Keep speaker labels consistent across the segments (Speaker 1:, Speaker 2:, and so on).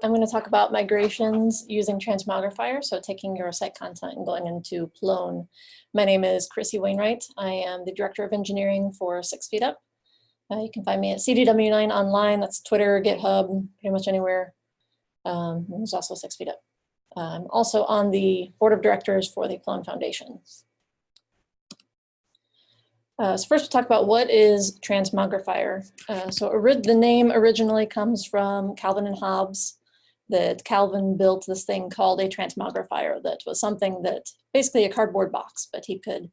Speaker 1: I'm going to talk about migrations using Transmogrifier, so taking your site content and going into Plone. My name is Chrissy Wainwright. I am the Director of Engineering for 6 Feet Up. You can find me at CDW9 online. That's Twitter, GitHub, pretty much anywhere. There's also 6 Feet Up. I'm also on the Board of Directors for the Plone Foundation. So first we'll talk about what is Transmogrifier. The name originally comes from Calvin and Hobbes, that Calvin built this thing called a transmogrifier that was something that, basically a cardboard box, but he could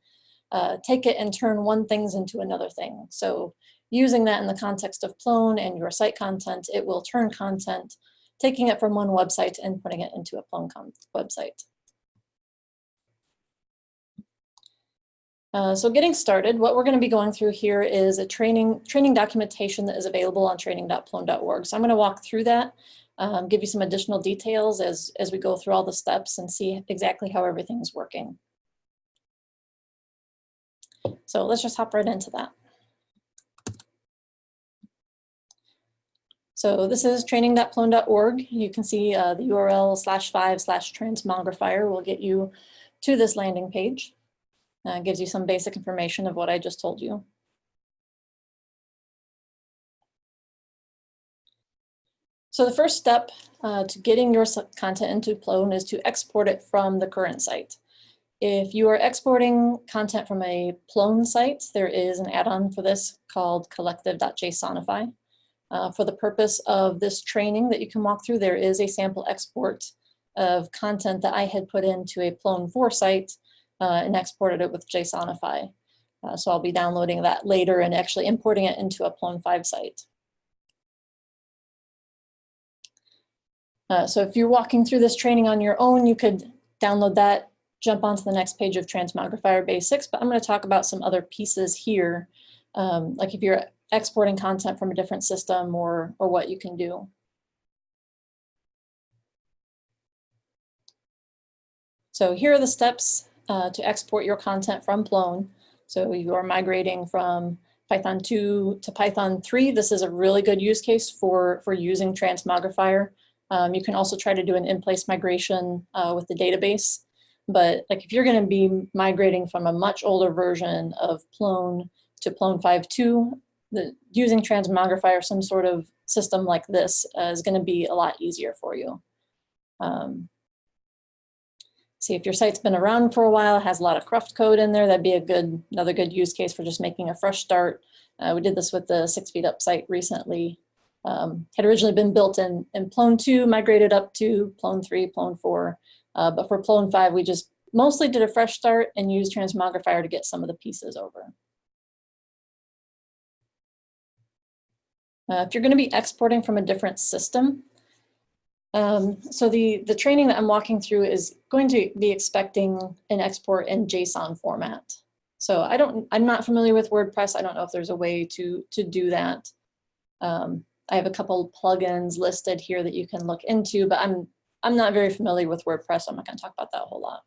Speaker 1: take it and turn one thing into another thing. So using that in the context of Plone and your site content, it will turn content, taking it from one website and putting it into a Plone website. So getting started, what we're going to be going through here is a training documentation that is available on training.plone.org. So I'm going to walk through that, give you some additional details as we go through all the steps and see exactly how everything's working. So let's just hop right into that. So this is training.plone.org. You can see the URL /5/transmogrifier will get you to this landing page. Gives you some basic information of what I just told you. So the first step to getting your content into Plone is to export it from the current site. If you are exporting content from a Plone site, there is an add-on for this called collective.jsonify. For the purpose of this training that you can walk through, there is a sample export of content that I had put into a Plone 4 site and exported it with JSONify. So I'll be downloading that later and actually importing it into a Plone 5 site. So if you're walking through this training on your own, you could download that, jump onto the next page of Transmogrifier Basics, but I'm going to talk about some other pieces here, like if you're exporting content from a different system or what you can do. So here are the steps to export your content from Plone. So you are migrating from Python 2 to Python 3. This is a really good use case for using Transmogrifier. You can also try to do an in-place migration with the database. But like if you're going to be migrating from a much older version of Plone to Plone 5.2, using Transmogrifier, some sort of system like this, is going to be a lot easier for you. See, if your site's been around for a while, has a lot of cruft code in there, that'd be another good use case for just making a fresh start. We did this with the 6 Feet Up site recently. Had originally been built in Plone 2, migrated up to Plone 3, Plone 4. But for Plone 5, we just mostly did a fresh start and used Transmogrifier to get some of the pieces over. If you're going to be exporting from a different system, so the training that I'm walking through is going to be expecting an export in JSON format. So I'm not familiar with WordPress. I don't know if there's a way to do that. I have a couple plugins listed here that you can look into, but I'm not very familiar with WordPress, so I'm not going to talk about that a whole lot.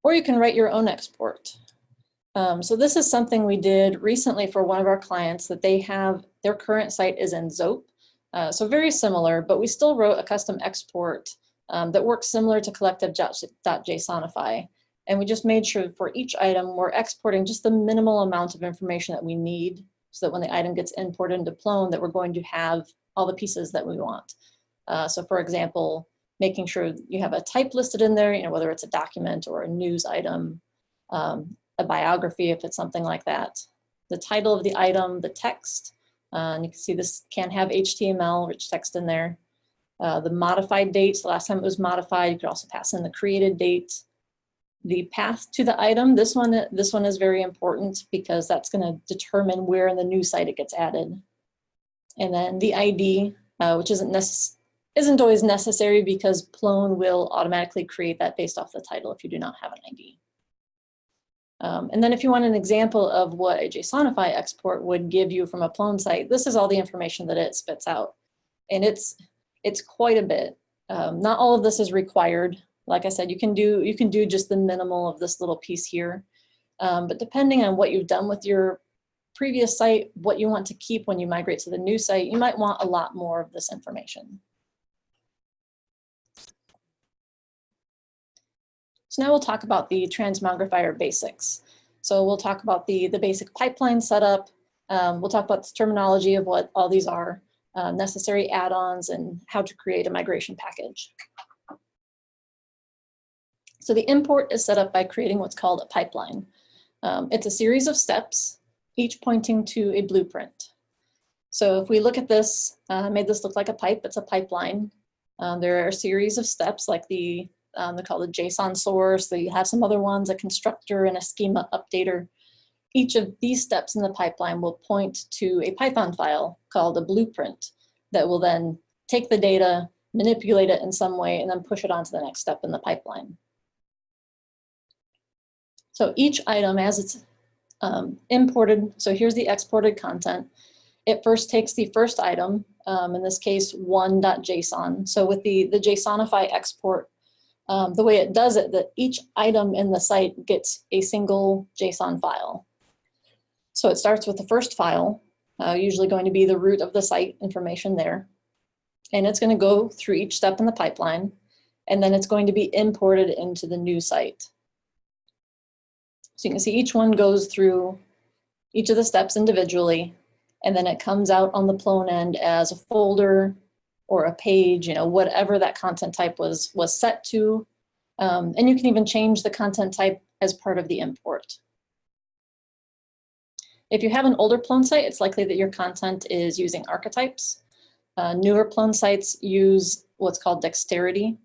Speaker 1: Or you can write your own export. So this is something we did recently for one of our clients that their current site is in Zope. So very similar, but we still wrote a custom export that works similar to collective.jsonify. And we just made sure for each item, we're exporting just the minimal amount of information that we need so that when the item gets imported into Plone, that we're going to have all the pieces that we want. So for example, making sure you have a type listed in there, whether it's a document or a news item, a biography if it's something like that, the title of the item, the text, and you can see this can have HTML, rich text in there. The modified date, so last time it was modified, you could also pass in the created date. The path to the item, this one is very important because that's going to determine where in the new site it gets added. And then the ID, which isn't always necessary because Plone will automatically create that based off the title if you do not have an ID. And then if you want an example of what a JSONify export would give you from a Plone site, this is all the information that it spits out. And it's quite a bit. Not all of this is required. Like I said, you can do just the minimal of this little piece here. But depending on what you've done with your previous site, what you want to keep when you migrate to the new site, you might want a lot more of this information. So now we'll talk about the Transmogrifier Basics. So we'll talk about the basic pipeline setup. We'll talk about the terminology of what all these are, necessary add-ons, and how to create a migration package. So the import is set up by creating what's called a pipeline. It's a series of steps, each pointing to a blueprint. So if we look at this, I made this look like a pipe, it's a pipeline. There are a series of steps like they're called the Json source, you have some other ones, a constructor and a schema updater. Each of these steps in the pipeline will point to a Python file called a blueprint that will then take the data, manipulate it in some way, and then push it on to the next step in the pipeline. So each item, as it's imported, so here's the exported content. It first takes the first item, in this case, one.json. So with the JSONify export, the way it does it, that each item in the site gets a single JSON file. So it starts with the first file, usually going to be the root of the site information there. And it's going to go through each step in the pipeline, and then it's going to be imported into the new site. So you can see each one goes through each of the steps individually, and then it comes out on the Plone end as a folder or a page, whatever that content type was set to. And you can even change the content type as part of the import. If you have an older Plone site, it's likely that your content is using archetypes. Newer Plone sites use what's called dexterity.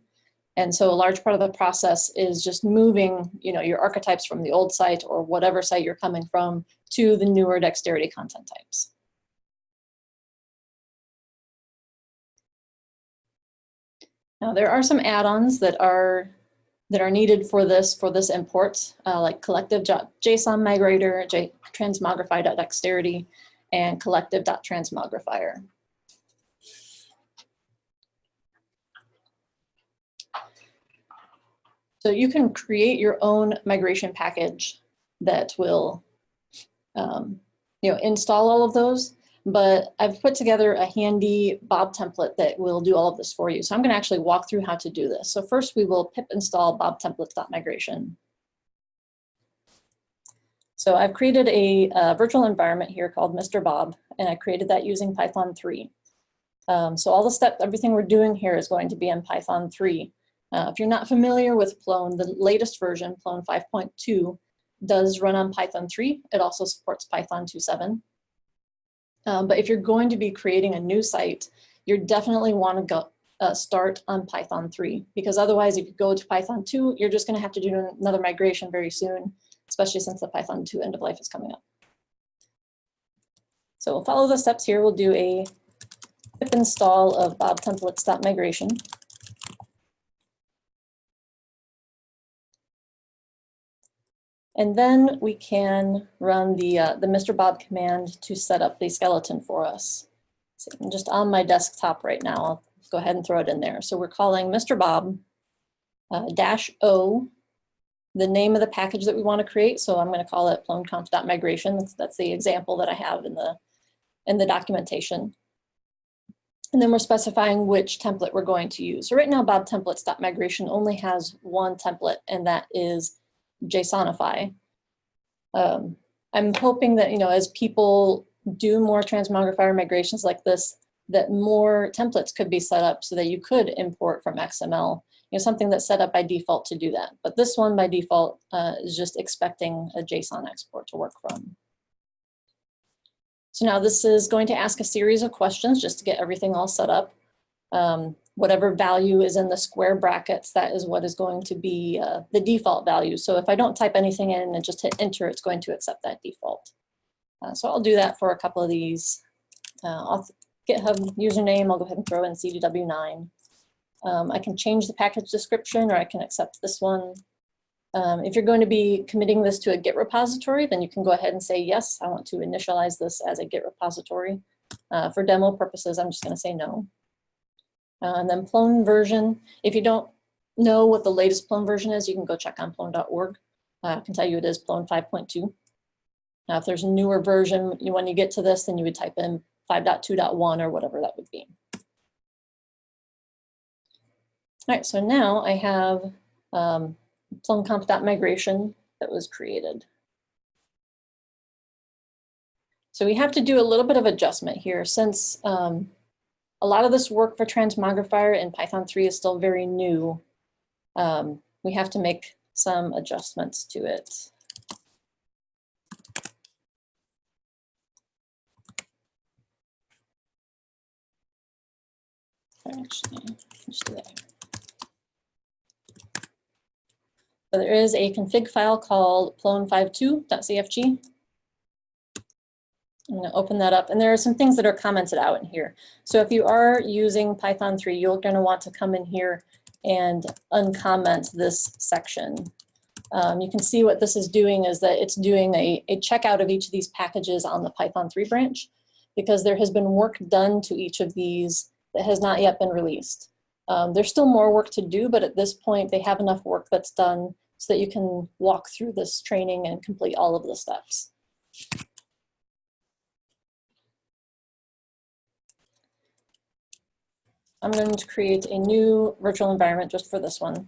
Speaker 1: And so a large part of the process is just moving, your archetypes from the old site or whatever site you're coming from to the newer dexterity content types. Now there are some add-ons that are needed for this import, like collective.json migrator, transmogrify.dexterity, and collective.transmogrifier. So you can create your own migration package that will install all of those, but I've put together a handy Bob template that will do all of this for you. So I'm going to actually walk through how to do this. So first we will pip install bobtemplates.migration. So I've created a virtual environment here called Mr. Bob, and I created that using Python 3. So all the steps, everything we're doing here is going to be in Python 3. If you're not familiar with Plone, the latest version, Plone 5.2, does run on Python 3. It also supports Python 2.7. But if you're going to be creating a new site, you definitely want to go start on Python 3, because otherwise if you go to Python 2, you're just going to have to do another migration very soon, especially since the Python 2 end of life is coming up. So we'll follow the steps here. We'll do a pip install of bobtemplates.migration. And then we can run the Mr. Bob command to set up the skeleton for us. So I'm just on my desktop right now. I'll go ahead and throw it in there. So we're calling Mr. Bob -o, the name of the package that we want to create. So I'm going to call it ploneconf.migration. That's the example that I have in the documentation. And then we're specifying which template we're going to use. So right now, bobtemplates.migration only has one template, and that is JSONify. I'm hoping that, as people do more Transmogrifier migrations like this, that more templates could be set up so that you could import from XML, something that's set up by default to do that. But this one by default is just expecting a JSON export to work from. So now this is going to ask a series of questions just to get everything all set up. Whatever value is in the square brackets, that is what is going to be the default value. So if I don't type anything in and just hit enter, it's going to accept that default. So I'll do that for a couple of these. GitHub username, I'll go ahead and throw in CDW9. I can change the package description, or I can accept this one. If you're going to be committing this to a Git repository, then you can go ahead and say, yes, I want to initialize this as a Git repository. For demo purposes, I'm just going to say no. And then Plone version, if you don't know what the latest Plone version is, you can go check on plone.org. I can tell you it is Plone 5.2. Now, if there's a newer version, when you get to this, then you would type in 5.2.1 or whatever that would be. All right, so now I have PloneConf.migration that was created. So we have to do a little bit of adjustment here since a lot of this work for Transmogrifier in Python 3 is still very new. We have to make some adjustments to it. Actually, just do that here. So there is a config file called plone52.cfg. I'm going to open that up, and there are some things that are commented out in here. So if you are using Python 3, you're going to want to come in here and uncomment this section. You can see what this is doing is that it's doing a checkout of each of these packages on the Python 3 branch, because there has been work done to each of these that has not yet been released. There's still more work to do, but at this point they have enough work that's done so that you can walk through this training and complete all of the steps. I'm going to create a new virtual environment just for this one.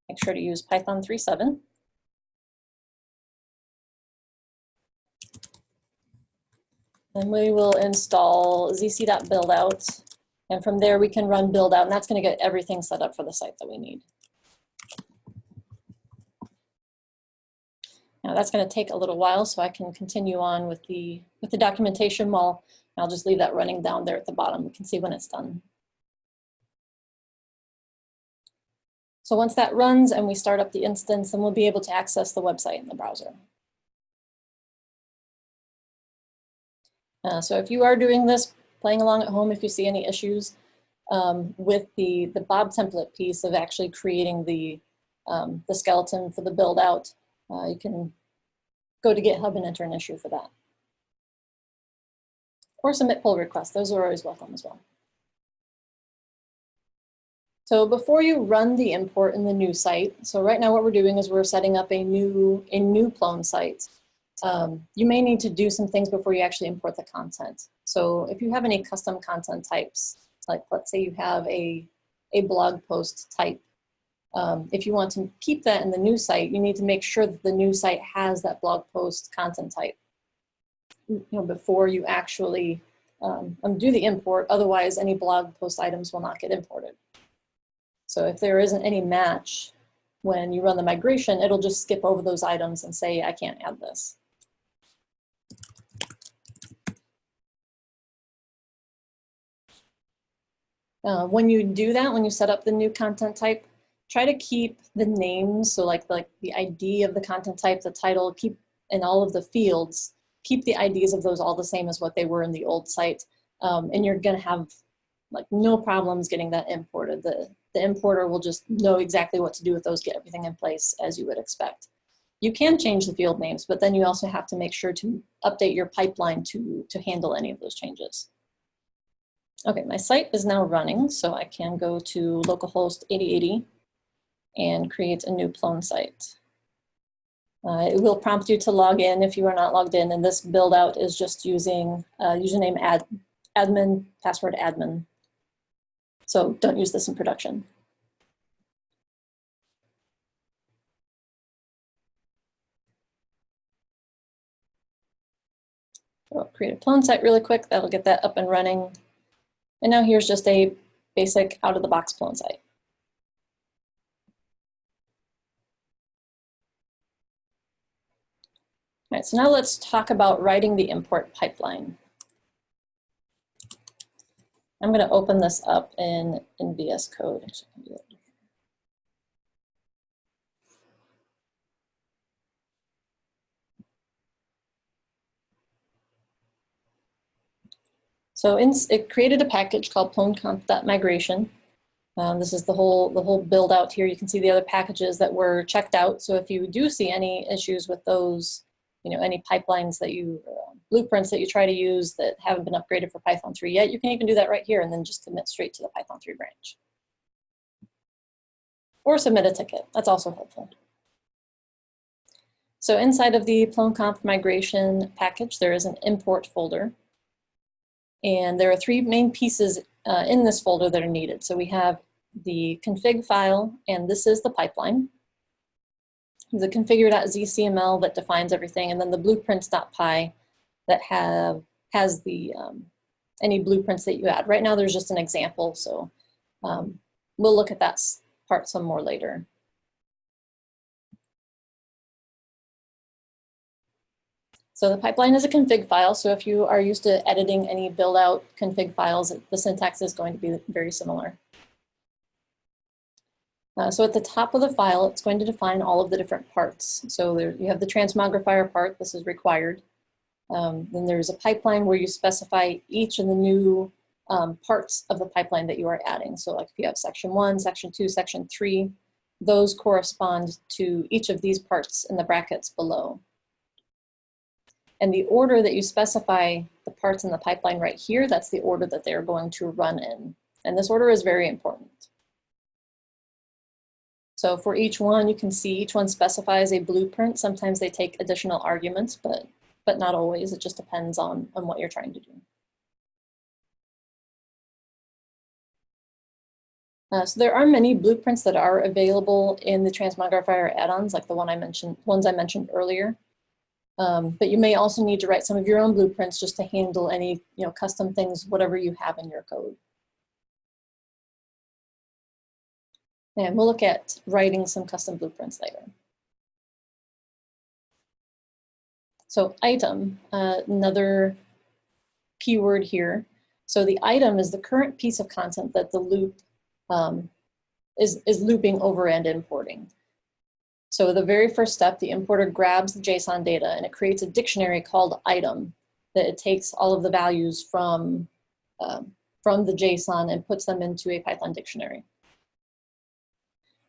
Speaker 1: Make sure to use Python 3.7. Then we will install zc.buildout, and from there we can run buildout, and that's going to get everything set up for the site that we need. Now that's going to take a little while, so I can continue on with the documentation while I'll just leave that running down there at the bottom. We can see when it's done. So once that runs and we start up the instance, then we'll be able to access the website in the browser. So if you are doing this, playing along at home, if you see any issues with the Bob template piece of actually creating the skeleton for the build out, you can go to GitHub and enter an issue for that. Or submit pull requests, those are always welcome as well. So before you run the import in the new site, so right now what we're doing is we're setting up a new Plone site. You may need to do some things before you actually import the content. So if you have any custom content types, like let's say you have a blog post type, if you want to keep that in the new site, you need to make sure that the new site has that blog post content type, before you actually do the import. Otherwise, any blog post items will not get imported. So if there isn't any match when you run the migration, it'll just skip over those items and say, I can't add this. When you do that, when you set up the new content type, try to keep the names, so like the ID of the content type, the title, and all of the fields, keep the IDs of those all the same as what they were in the old site. And you're gonna have no problems getting that imported. The importer will just know exactly what to do with those, get everything in place as you would expect. You can change the field names, but then you also have to make sure to update your pipeline to handle any of those changes. Okay, my site is now running, so I can go to localhost 8080 and create a new Plone site. It will prompt you to log in if you are not logged in, and this build out is just using username admin, password admin. So don't use this in production. So I'll create a Plone site really quick. That'll get that up and running. And now here's just a basic out-of-the-box Plone site. All right, so now let's talk about writing the import pipeline. I'm going to open this up in VS Code. So it created a package called PloneConf.migration. This is the whole build out here. You can see the other packages that were checked out. So if you do see any issues with those, any pipelines that blueprints that you try to use that haven't been upgraded for Python 3 yet, you can even do that right here and then just commit straight to the Python 3 branch. or submit a ticket. That's also helpful. So inside of the Plone Conf migration package, there is an import folder. And there are three main pieces in this folder that are needed. So we have the config file, and this is the pipeline. The configure.zcml that defines everything, and then the blueprints.py that has the any blueprints that you add. Right now there's just an example, so we'll look at that part some more later. So the pipeline is a config file, so if you are used to editing any build-out config files, the syntax is going to be very similar. So at the top of the file, it's going to define all of the different parts. So there, you have the transmogrifier part, this is required. Then there's a pipeline where you specify each of the new parts of the pipeline that you are adding. So like if you have section 1, section 2, section 3, those correspond to each of these parts in the brackets below. And the order that you specify the parts in the pipeline right here, that's the order that they're going to run in. And this order is very important. So for each one, you can see each one specifies a blueprint. Sometimes they take additional arguments, but not always. It just depends on what you're trying to do. So there are many blueprints that are available in the Transmogrifier add-ons, like the ones I mentioned earlier. But you may also need to write some of your own blueprints just to handle any custom things, whatever you have in your code. And we'll look at writing some custom blueprints later. So item, another keyword here. So the item is the current piece of content that the loop is looping over and importing. So the very first step, the importer grabs the JSON data and it creates a dictionary called item that it takes all of the values from the JSON and puts them into a Python dictionary.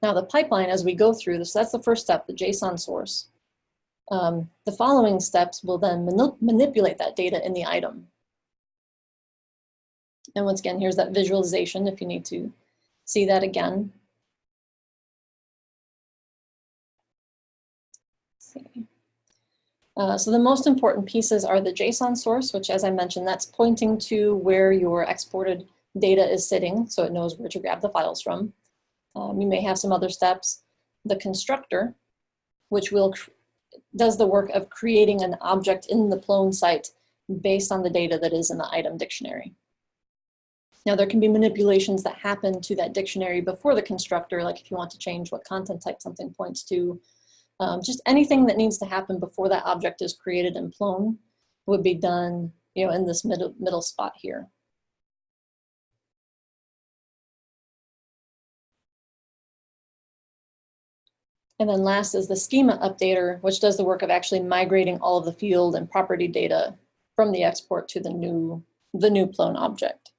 Speaker 1: Now the pipeline, as we go through this, that's the first step, the JSON source. The following steps will then manipulate that data in the item. And once again, here's that visualization if you need to see that again. So the most important pieces are the JSON source, which, as I mentioned, that's pointing to where your exported data is sitting, so it knows where to grab the files from. You may have some other steps. The constructor, which does the work of creating an object in the Plone site based on the data that is in the item dictionary. Now there can be manipulations that happen to that dictionary before the constructor, like if you want to change what content type something points to. Just anything that needs to happen before that object is created in Plone would be done in this middle spot here. And then last is the Schema Updater, which does the work of actually migrating all of the field and property data from the export to the new Plone object.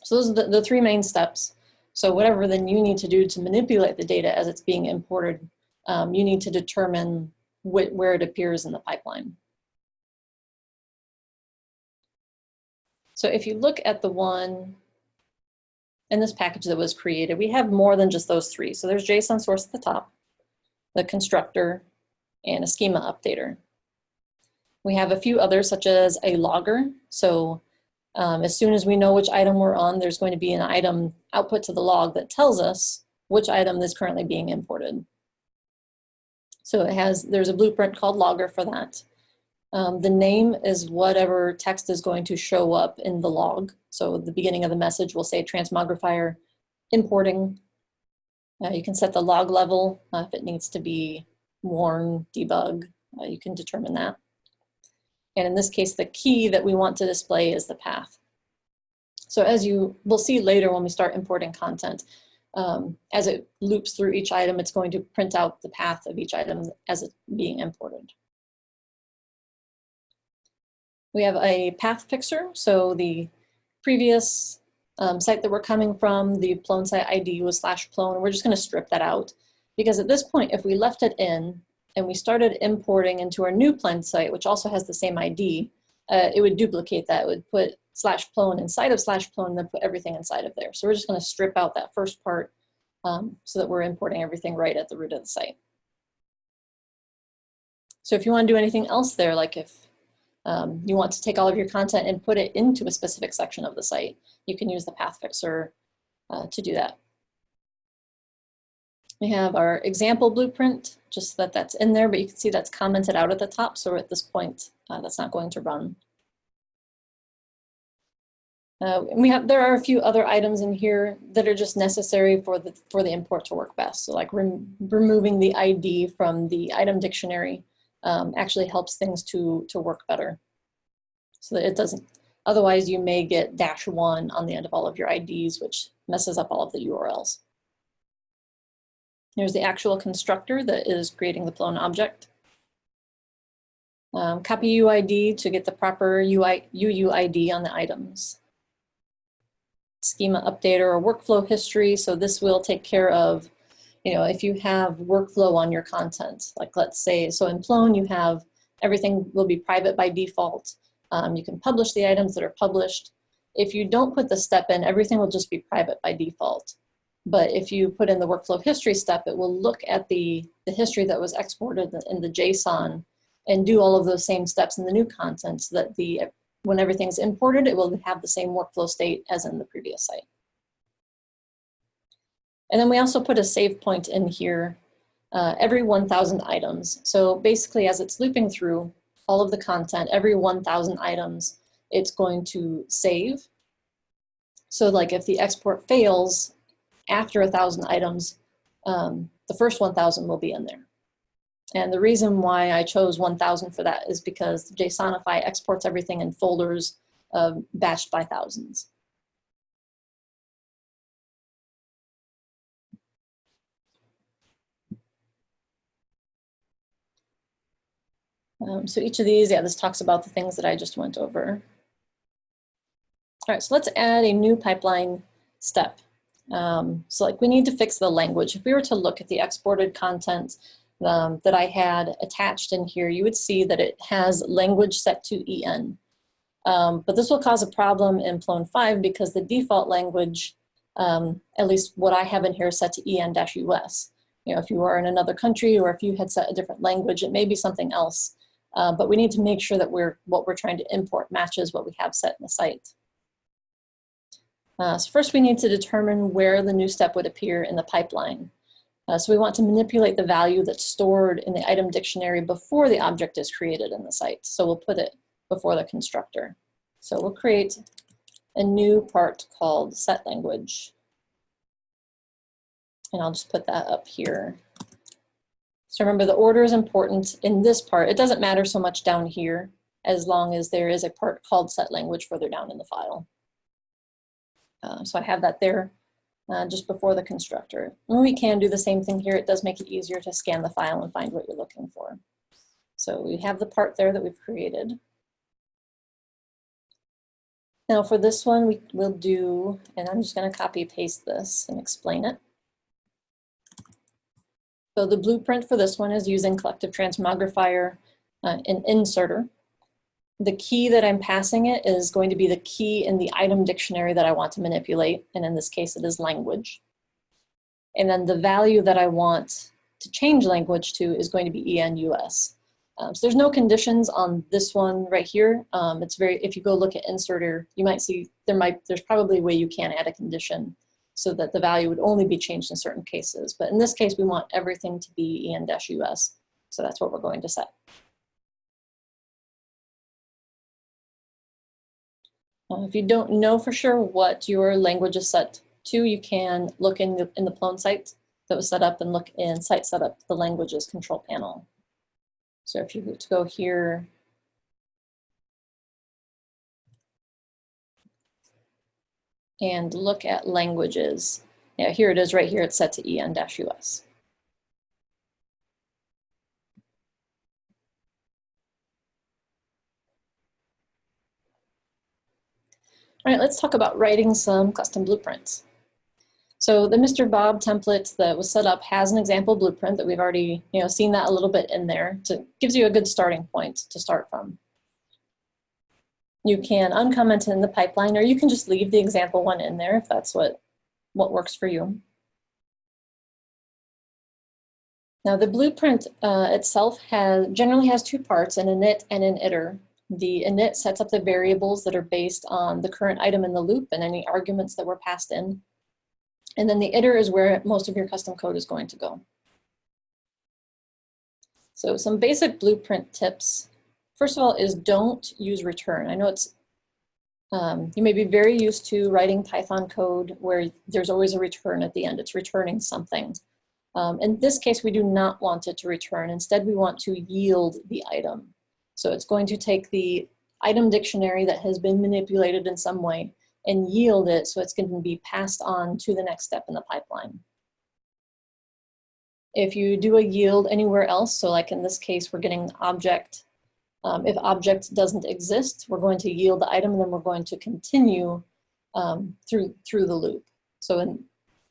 Speaker 1: So those are the three main steps. So whatever then you need to do to manipulate the data as it's being imported, you need to determine where it appears in the pipeline. So if you look at the one in this package that was created, we have more than just those three. So there's JSON source at the top, the constructor, and a schema updater. We have a few others, such as a logger. So as soon as we know which item we're on, there's going to be an item output to the log that tells us which item is currently being imported. So there's a blueprint called logger for that. The name is whatever text is going to show up in the log. So at the beginning of the message will say Transmogrifier importing. You can set the log level if it needs to be warn, debug, you can determine that. And in this case, the key that we want to display is the path. So as we'll see later when we start importing content, as it loops through each item, it's going to print out the path of each item as it's being imported. We have a path fixer. So the previous site that we're coming from, the Plone site ID was /Plone. We're just going to strip that out because at this point, if we left it in and we started importing into our new Plone site, which also has the same ID, it would duplicate that. It would put /Plone inside of /Plone and then put everything inside of there. So we're just going to strip out that first part so that we're importing everything right at the root of the site. So if you want to do anything else there, like if you want to take all of your content and put it into a specific section of the site, you can use the path fixer to do that. We have our example blueprint, just that's in there, but you can see that's commented out at the top. So at this point, that's not going to run. There are a few other items in here that are just necessary for the import to work best. So like removing the ID from the item dictionary actually helps things to work better. So that it doesn't, otherwise you may get -1 on the end of all of your IDs, which messes up all of the URLs. Here's the actual constructor that is creating the Plone object. Copy UID to get the proper UUID on the items. Schema Updater or workflow history. So this will take care of, if you have workflow on your content, like let's say, so in Plone you have everything will be private by default. You can publish the items that are published. If you don't put the step in, everything will just be private by default. But if you put in the workflow history step, it will look at the history that was exported in the JSON and do all of those same steps in the new content so that when everything's imported, it will have the same workflow state as in the previous site. And then we also put a save point in here every 1,000 items. So basically, as it's looping through all of the content, every 1,000 items, it's going to save. So like if the export fails after 1,000 items, the first 1,000 will be in there. And the reason why I chose 1,000 for that is because JSONify exports everything in folders batched by thousands. So each of these, this talks about the things that I just went over. All right, so let's add a new pipeline step. So like we need to fix the language. If we were to look at the exported content that I had attached in here, you would see that it has language set to EN. But this will cause a problem in Plone 5 because the default language, at least what I have in here, is set to EN-US. If you are in another country or if you had set a different language, it may be something else. But we need to make sure that what we're trying to import matches what we have set in the site. So first we need to determine where the new step would appear in the pipeline. So we want to manipulate the value that's stored in the item dictionary before the object is created in the site. So we'll put it before the constructor. So we'll create a new part called set language. And I'll just put that up here. So remember, the order is important in this part. It doesn't matter so much down here as long as there is a part called set language further down in the file. So I have that there just before the constructor. And we can do the same thing here. It does make it easier to scan the file and find what you're looking for. So we have the part there that we've created. Now for this one, we'll do, and I'm just going to copy paste this and explain it. So the blueprint for this one is using collective transmogrifier and inserter. The key that I'm passing it is going to be the key in the item dictionary that I want to manipulate, and in this case it is language. And then the value that I want to change language to is going to be EN-US. So there's no conditions on this one right here. If you go look at inserter, you might see there's probably a way you can add a condition so that the value would only be changed in certain cases. But in this case, we want everything to be EN-US. So that's what we're going to set. If you don't know for sure what your language is set to, you can look in the Plone site that was set up and look in site setup, the languages control panel. So if you were to go here, and look at languages, here it is right here, it's set to EN-US. All right, let's talk about writing some custom blueprints. So the Mr. Bob template that was set up has an example blueprint that we've already seen that a little bit in there. So it gives you a good starting point to start from. You can uncomment it in the pipeline, or you can just leave the example one in there if that's what works for you. Now the blueprint itself generally has two parts, an init and an iter. The init sets up the variables that are based on the current item in the loop and any arguments that were passed in. And then the iter is where most of your custom code is going to go. So some basic blueprint tips. First of all is don't use return. I know it's, you may be very used to writing Python code where there's always a return at the end. It's returning something. In this case, we do not want it to return. Instead, we want to yield the item. So it's going to take the item dictionary that has been manipulated in some way and yield it so it's going to be passed on to the next step in the pipeline. If you do a yield anywhere else, so like in this case, we're getting object. If object doesn't exist, we're going to yield the item and then we're going to continue through the loop. So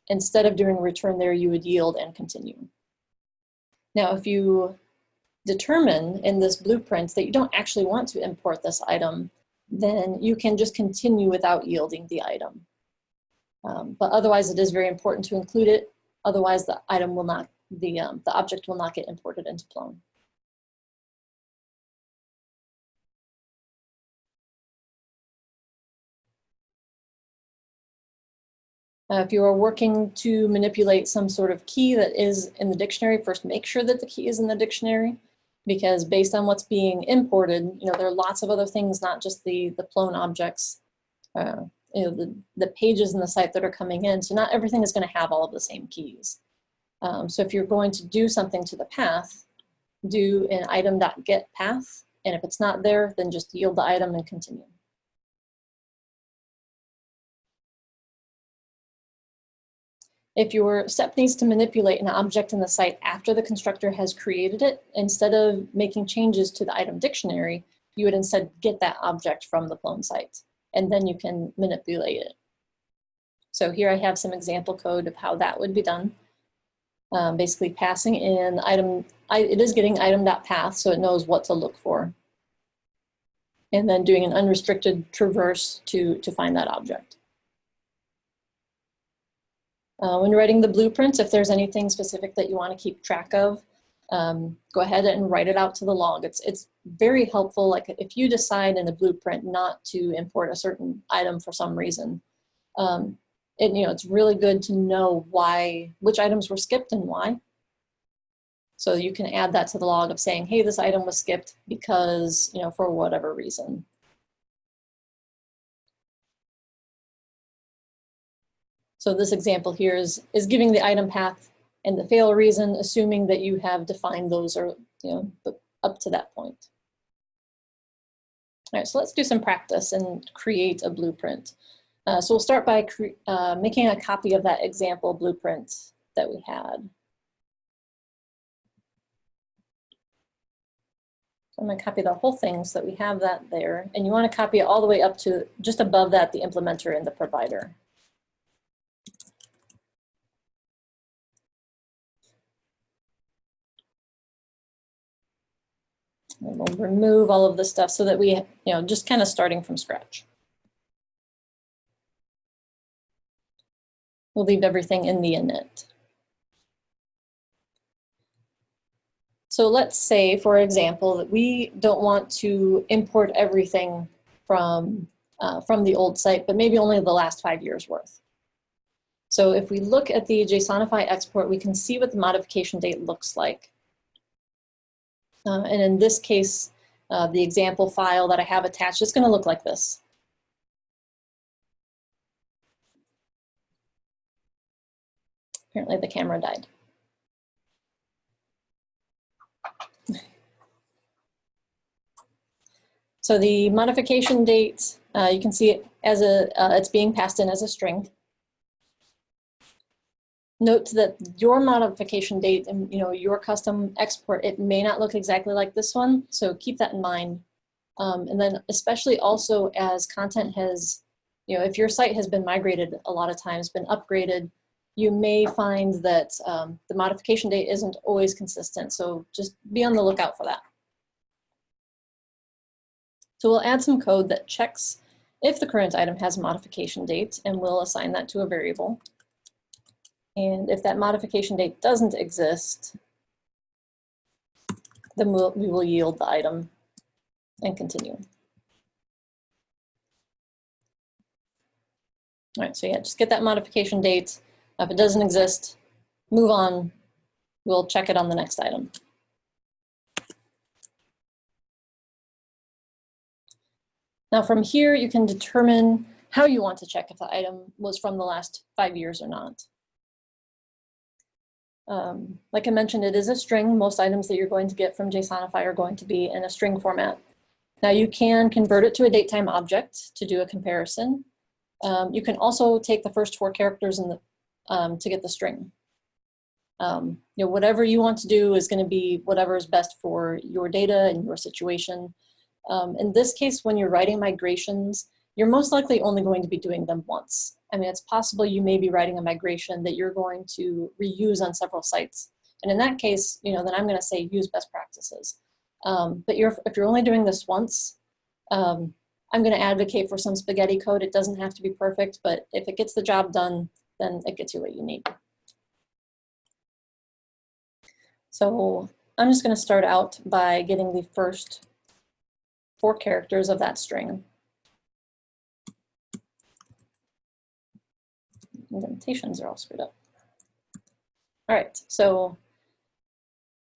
Speaker 1: instead of doing return there, you would yield and continue. Now, if you determine in this blueprint that you don't actually want to import this item, then you can just continue without yielding the item. But otherwise, it is very important to include it. Otherwise, the item will not, the object will not get imported into Plone. If you are working to manipulate some sort of key that is in the dictionary, first make sure that the key is in the dictionary, because based on what's being imported, there are lots of other things, not just the Plone objects, the pages in the site that are coming in. So not everything is going to have all of the same keys. So if you're going to do something to the path, do an item.get path, and if it's not there, then just yield the item and continue. If your step needs to manipulate an object in the site after the constructor has created it, instead of making changes to the item dictionary, you would instead get that object from the Plone site, and then you can manipulate it. So here I have some example code of how that would be done. Basically passing in item, it is getting item.path, so it knows what to look for. And then doing an unrestricted traverse to find that object. When you're writing the blueprints, if there's anything specific that you want to keep track of, go ahead and write it out to the log. It's very helpful. Like if you decide in the blueprint not to import a certain item for some reason, it's really good to know which items were skipped and why. So you can add that to the log of saying, hey, this item was skipped because, for whatever reason. So this example here is giving the item path and the fail reason, assuming that you have defined those or up to that point. All right, so let's do some practice and create a blueprint. So we'll start by making a copy of that example blueprint that we had. So I'm going to copy the whole thing so that we have that there. And you want to copy it all the way up to just above that, the implementer and the provider. And we'll remove all of this stuff so that we, just kind of starting from scratch. We'll leave everything in the init. So let's say, for example, that we don't want to import everything from the old site, but maybe only the last 5 years worth. So if we look at the JSONify export, we can see what the modification date looks like. And in this case, the example file that I have attached is going to look like this. Apparently the camera died. So the modification date, you can see it as it's being passed in as a string. Note that your modification date and your custom export, it may not look exactly like this one, so keep that in mind. And then especially also as content has, if your site has been migrated a lot of times, been upgraded, you may find that the modification date isn't always consistent, so just be on the lookout for that. So we'll add some code that checks if the current item has a modification date, and we'll assign that to a variable. And if that modification date doesn't exist, then we will yield the item and continue. All right, so yeah, just get that modification date. If it doesn't exist, move on. We'll check it on the next item. Now from here, you can determine how you want to check if the item was from the last 5 years or not. Like I mentioned, it is a string. Most items that you're going to get from Jsonify are going to be in a string format. Now you can convert it to a datetime object to do a comparison. You can also take the first 4 characters in the, to get the string. You know, whatever you want to do is going to be whatever is best for your data and your situation. In this case, when you're writing migrations, you're most likely only going to be doing them once. I mean, it's possible you may be writing a migration that you're going to reuse on several sites. And in that case, you know, then I'm going to say use best practices. But if you're only doing this once, I'm going to advocate for some spaghetti code. It doesn't have to be perfect, but if it gets the job done, then it gets you what you need. So I'm just going to start out by getting the first 4 characters of that string. Indentations are all screwed up. All right, so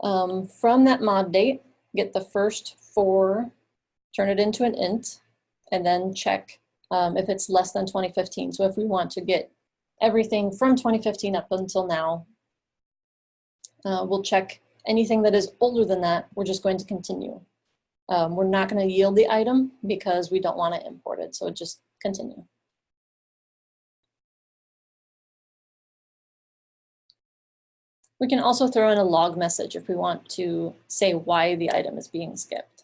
Speaker 1: from that mod date, get the first 4, turn it into an int, and then check if it's less than 2015. So if we want to get everything from 2015 up until now, we'll check anything that is older than that. We're just going to continue. We're not going to yield the item because we don't want to import it. So just continue. We can also throw in a log message if we want to say why the item is being skipped.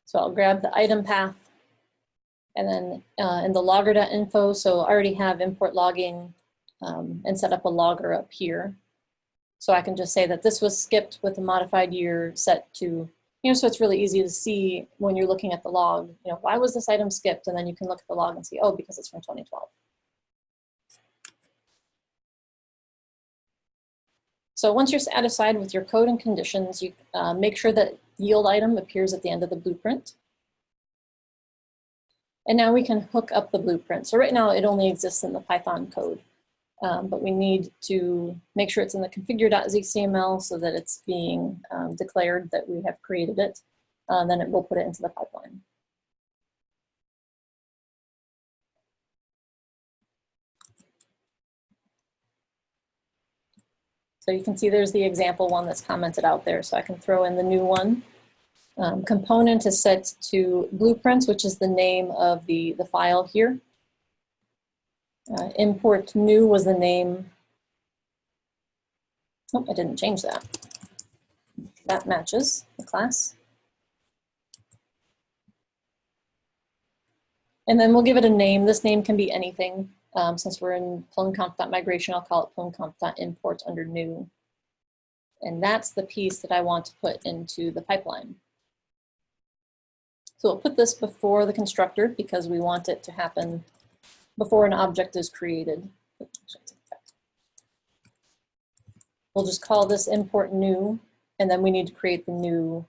Speaker 1: So I'll grab the item path and then in the logger.info, so I already have import logging and set up a logger up here. So I can just say that this was skipped with a modified year set to, you know, so it's really easy to see when you're looking at the log, you know, why was this item skipped? And then you can look at the log and see, oh, because it's from 2012. So once you're satisfied with your code and conditions, you make sure that yield item appears at the end of the blueprint. And now we can hook up the blueprint. So right now it only exists in the Python code, but we need to make sure it's in the configure.html so that it's being declared that we have created it. Then it will put it into the pipeline. So you can see there's the example one that's commented out there. So I can throw in the new one. Component is set to blueprints, which is the name of the file here. Import new was the name. Oh, I didn't change that. That matches the class. And then we'll give it a name. This name can be anything. Since we're in PloneConf.migration, I'll call it PloneConf.import under new. And that's the piece that I want to put into the pipeline. So we'll put this before the constructor because we want it to happen before an object is created. We'll just call this import new, and then we need to create the new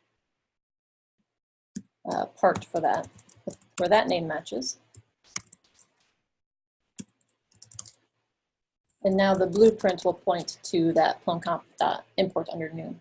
Speaker 1: part for that, where that name matches. And now the blueprint will point to that PloneConf.import under new.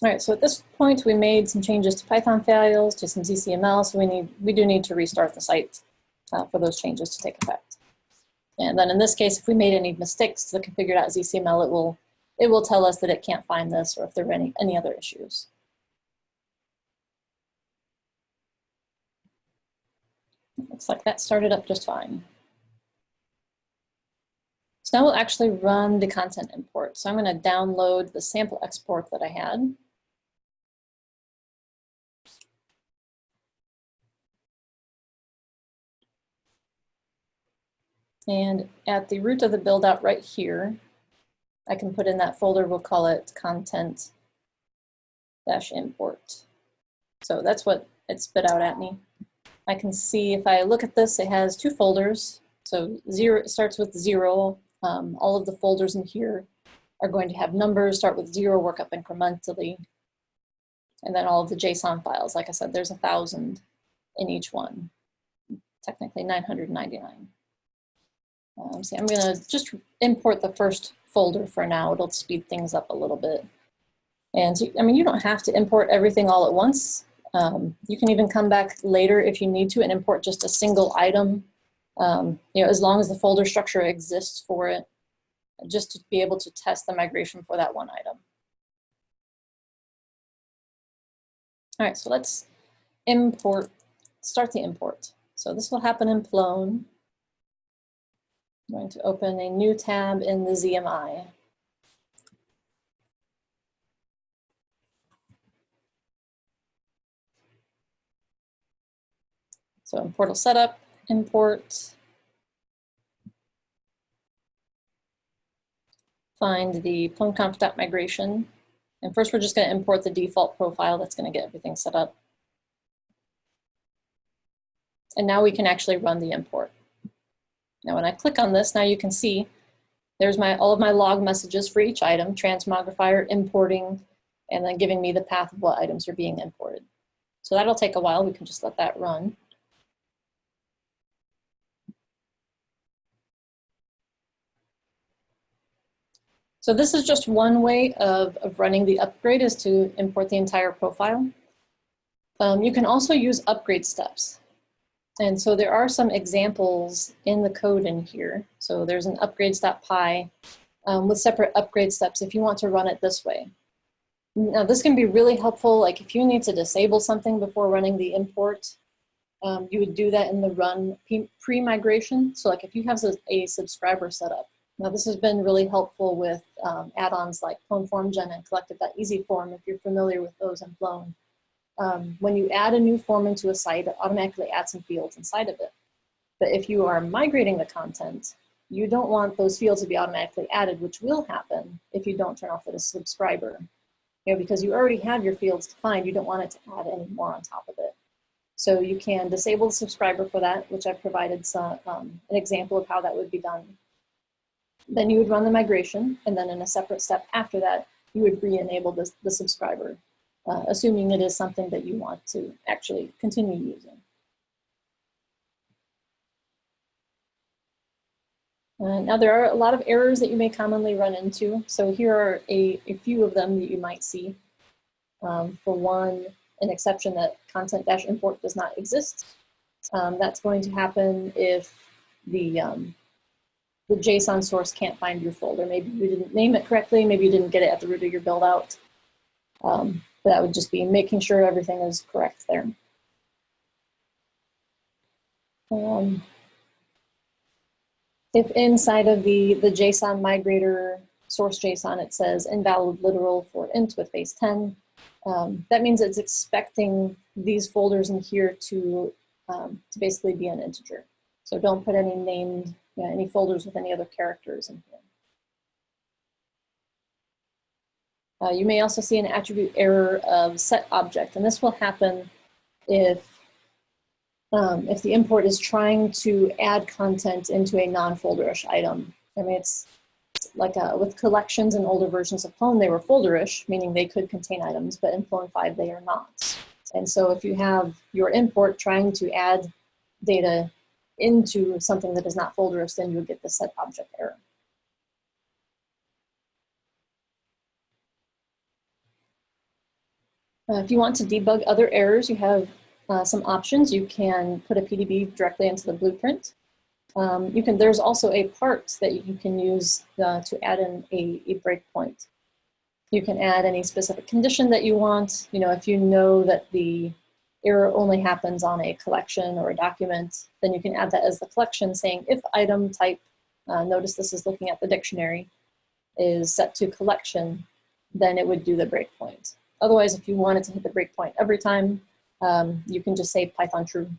Speaker 1: All right, so at this point we made some changes to Python files, to some ZCML, so we do need to restart the site for those changes to take effect. And then in this case, if we made any mistakes to the configure.html, it will tell us that it can't find this or if there are any other issues. Looks like that started up just fine. So now we'll actually run the content import. So I'm going to download the sample export that I had. And at the root of the build out right here, I can put in that folder, we'll call it content-import. So that's what it spit out at me. I can see if I look at this, it has 2 folders. So it starts with 0. All of the folders in here are going to have numbers, start with 0, work up incrementally. And then all of the JSON files, like I said, there's 1,000 in each one, technically 999. So I'm gonna just import the first folder for now. It'll speed things up a little bit. And so, I mean, you don't have to import everything all at once. You can even come back later if you need to and import just a single item, you know, as long as the folder structure exists for it, just to be able to test the migration for that one item. All right, so let's start the import. So this will happen in Plone. I'm going to open a new tab in the ZMI. So in portal setup, import, find the PloneConf.migration. And first we're just going to import the default profile that's going to get everything set up. And now we can actually run the import. Now when I click on this, now you can see there's all of my log messages for each item, Transmogrifier, importing, and then giving me the path of what items are being imported. So that'll take a while. We can just let that run. So this is just one way of running the upgrade, is to import the entire profile. You can also use upgrade steps. And so there are some examples in the code in here. So there's an upgrades.py with separate upgrade steps if you want to run it this way. Now this can be really helpful, like if you need to disable something before running the import, you would do that in the run pre-migration. So like if you have a subscriber setup. Now this has been really helpful with add-ons like Plone FormGen and Collective.easy form, if you're familiar with those in Plone. When you add a new form into a site, it automatically adds some fields inside of it. But if you are migrating the content, you don't want those fields to be automatically added, which will happen if you don't turn off the subscriber. You know, because you already have your fields defined, you don't want it to add any more on top of it. So you can disable the subscriber for that, which I've provided an example of how that would be done. Then you would run the migration, and then in a separate step after that, you would re-enable the subscriber, assuming it is something that you want to actually continue using. Now there are a lot of errors that you may commonly run into. So here are a few of them that you might see. For one, an exception that content-import does not exist. That's going to happen if the JSON source can't find your folder. Maybe you didn't name it correctly, maybe you didn't get it at the root of your build out. But that would just be making sure everything is correct there. If inside of the JSON migrator source JSON, it says invalid literal for int with base 10, that means it's expecting these folders in here to basically be an integer. So don't put any named, any folders with any other characters in here. You may also see an attribute error of set object, and this will happen if the import is trying to add content into a non-folderish item. I mean, it's like with collections and older versions of Plone, they were folderish, meaning they could contain items, but in Plone 5, they are not. And so if you have your import trying to add data into something that is not folderish, then you would get the set object error. If you want to debug other errors, you have some options. You can put a PDB directly into the blueprint. There's also a part that you can use to add in a breakpoint. You can add any specific condition that you want. If you know that the error only happens on a collection or a document, then you can add that as the collection, saying if item type, notice this is looking at the dictionary, is set to collection, then it would do the breakpoint. Otherwise, if you wanted to hit the breakpoint every time, you can just say Python true.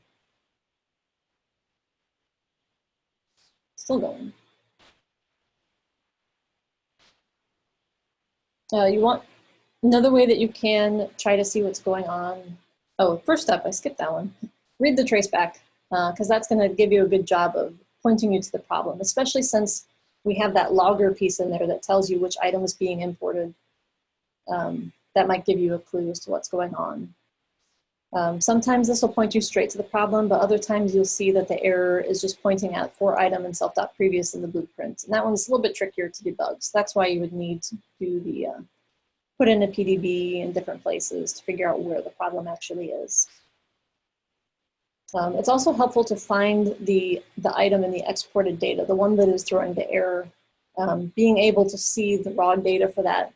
Speaker 1: Still going. You want another way that you can try to see what's going on. Oh, first up, I skipped that one. Read the traceback, because that's going to give you a good job of pointing you to the problem, especially since we have that logger piece in there that tells you which item is being imported. That might give you a clue as to what's going on. Sometimes this will point you straight to the problem, but other times you'll see that the error is just pointing at for_item and self.previous in the blueprint. And that one's a little bit trickier to debug. So that's why you would need to do the put in a PDB in different places to figure out where the problem actually is. It's also helpful to find the item in the exported data, the one that is throwing the error. Being able to see the raw data for that,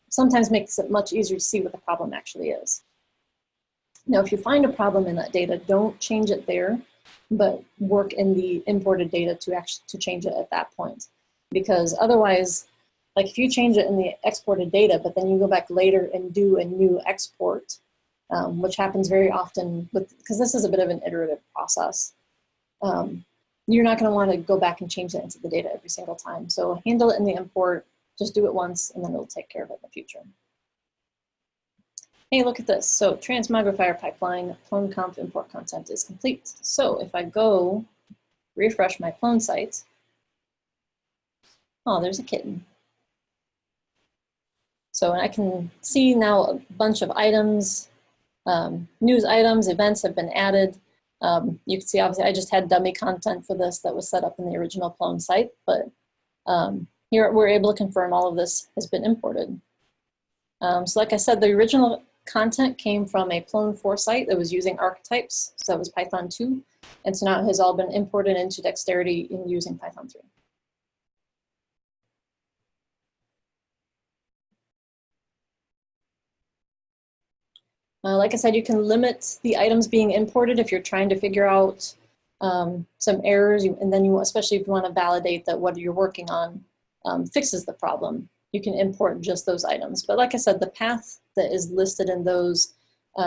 Speaker 1: sometimes makes it much easier to see what the problem actually is. Now, if you find a problem in that data, don't change it there, but work in the imported data to change it at that point. Because otherwise, like if you change it in the exported data, but then you go back later and do a new export, which happens very often, because this is a bit of an iterative process, you're not going to want to go back and change that into the data every single time. So handle it in the import, just do it once, and then it'll take care of it in the future. Hey, look at this. So Transmogrifier pipeline, Plone Conf import content is complete. So if I go refresh my Plone site, oh, there's a kitten. So I can see now a bunch of items, news items, events have been added. You can see, obviously, I just had dummy content for this that was set up in the original Plone site, but here we're able to confirm all of this has been imported. So like I said, the original content came from a Plone 4 site that was using archetypes, so that was Python 2, and so now it has all been imported into Dexterity in using Python 3. Like I said, you can limit the items being imported if you're trying to figure out some errors, and then especially if you want to validate that what you're working on fixes the problem, you can import just those items. But like I said, the path that is listed in those,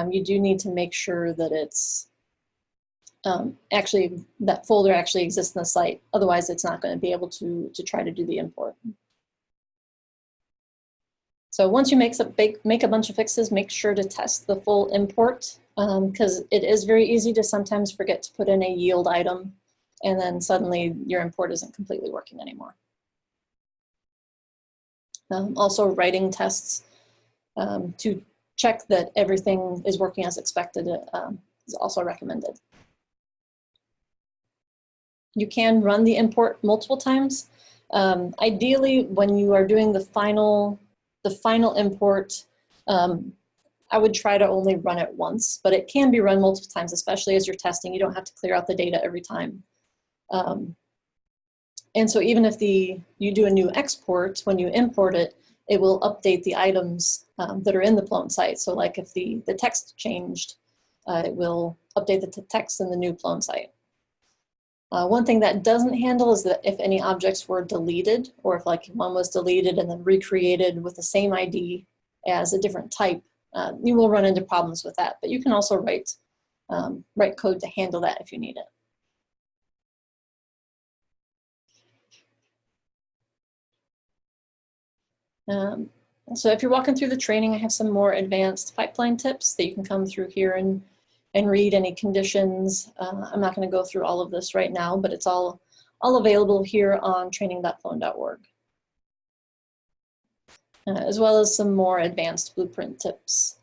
Speaker 1: you do need to make sure that it's actually, that folder actually exists in the site. Otherwise, it's not going to be able to try to do the import. So once you make a bunch of fixes, make sure to test the full import, because it is very easy to sometimes forget to put in a yield item, and then suddenly your import isn't completely working anymore. Also writing tests to check that everything is working as expected is also recommended. You can run the import multiple times. Ideally, when you are doing the final import, I would try to only run it once, but it can be run multiple times, especially as you're testing. You don't have to clear out the data every time. And so even if you do a new export, when you import it, it will update the items that are in the Plone site. So like if the text changed, it will update the text in the new Plone site. One thing that doesn't handle is that if any objects were deleted, or if like one was deleted and then recreated with the same ID as a different type, you will run into problems with that. But you can also write code to handle that if you need it. So if you're walking through the training, I have some more advanced pipeline tips that you can come through here and read any conditions. I'm not going to go through all of this right now, but it's all available here on training.plone.org. As well as some more advanced blueprint tips,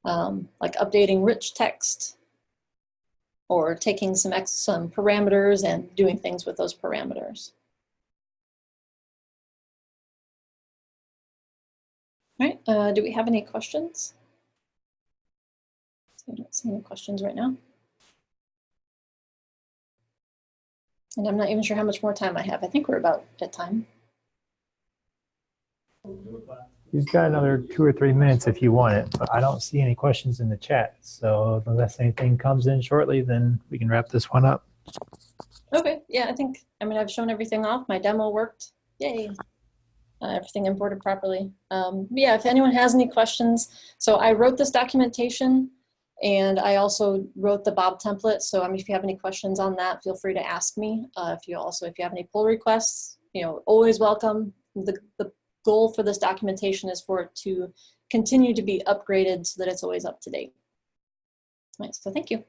Speaker 1: like updating rich text, or taking some parameters and doing things with those parameters. All right, do we have any questions? I don't see any questions right now. And I'm not even sure how much more time I have. I think we're about at time.
Speaker 2: You've got another 2 or 3 minutes if you want it, but I don't see any questions in the chat. So unless anything comes in shortly, then we can wrap this one up.
Speaker 1: Okay, yeah, I mean, I've shown everything off. My demo worked. Yay. Everything imported properly. Yeah, if anyone has any questions. So I wrote this documentation, and I also wrote the Bob template. So I mean, if you have any questions on that, feel free to ask me. If you have any pull requests, always welcome. The goal for this documentation is for it to continue to be upgraded so that it's always up to date. All right, so thank you.